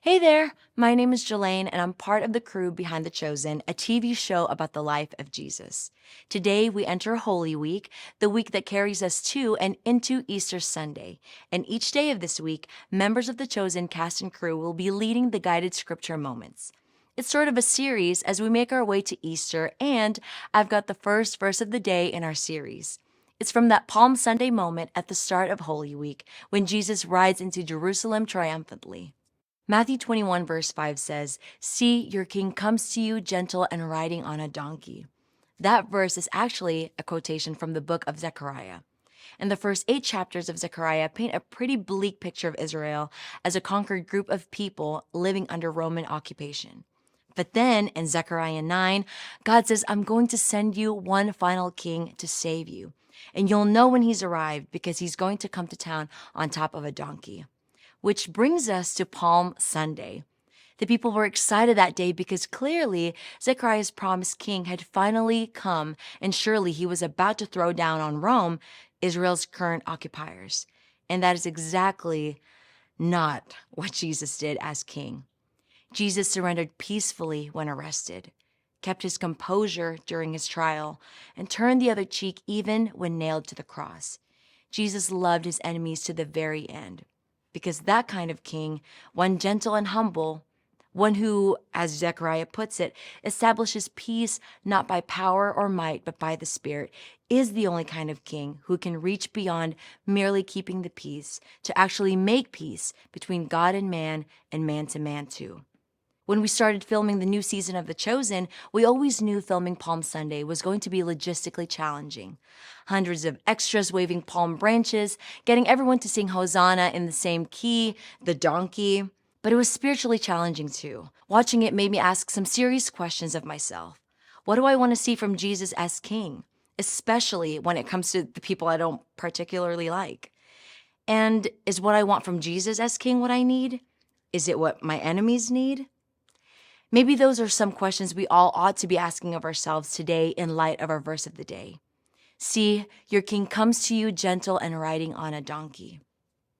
Hey there, my name is Jalein, and I'm part of the crew behind The Chosen, a TV show about the life of Jesus. Today, we enter Holy Week, the week that carries us to and into Easter Sunday. And each day of this week, members of The Chosen cast and crew will be leading the guided scripture moments. It's sort of a series as we make our way to Easter, and I've got the first verse of the day in our series. It's from that Palm Sunday moment at the start of Holy Week when Jesus rides into Jerusalem triumphantly. Matthew 21, verse 5 says, "See, your king comes to you gentle and riding on a donkey." That verse is actually a quotation from the book of Zechariah. And the first 8 chapters of Zechariah paint a pretty bleak picture of Israel as a conquered group of people living under Roman occupation. But then in Zechariah 9, God says, "I'm going to send you one final king to save you. And you'll know when he's arrived because he's going to come to town on top of a donkey." Which brings us to Palm Sunday. The people were excited that day because clearly Zechariah's promised king had finally come, and surely he was about to throw down on Rome, Israel's current occupiers. And that is exactly not what Jesus did as king. Jesus surrendered peacefully when arrested, kept his composure during his trial, and turned the other cheek even when nailed to the cross. Jesus loved his enemies to the very end. Because that kind of king, one gentle and humble, one who, as Zechariah puts it, establishes peace not by power or might, but by the Spirit, is the only kind of king who can reach beyond merely keeping the peace to actually make peace between God and man to man too. When we started filming the new season of The Chosen, we always knew filming Palm Sunday was going to be logistically challenging. Hundreds of extras waving palm branches, getting everyone to sing Hosanna in the same key, the donkey. But it was spiritually challenging too. Watching it made me ask some serious questions of myself. What do I want to see from Jesus as king? Especially when it comes to the people I don't particularly like. And is what I want from Jesus as king what I need? Is it what my enemies need? Maybe those are some questions we all ought to be asking of ourselves today in light of our verse of the day. See, your king comes to you gentle and riding on a donkey.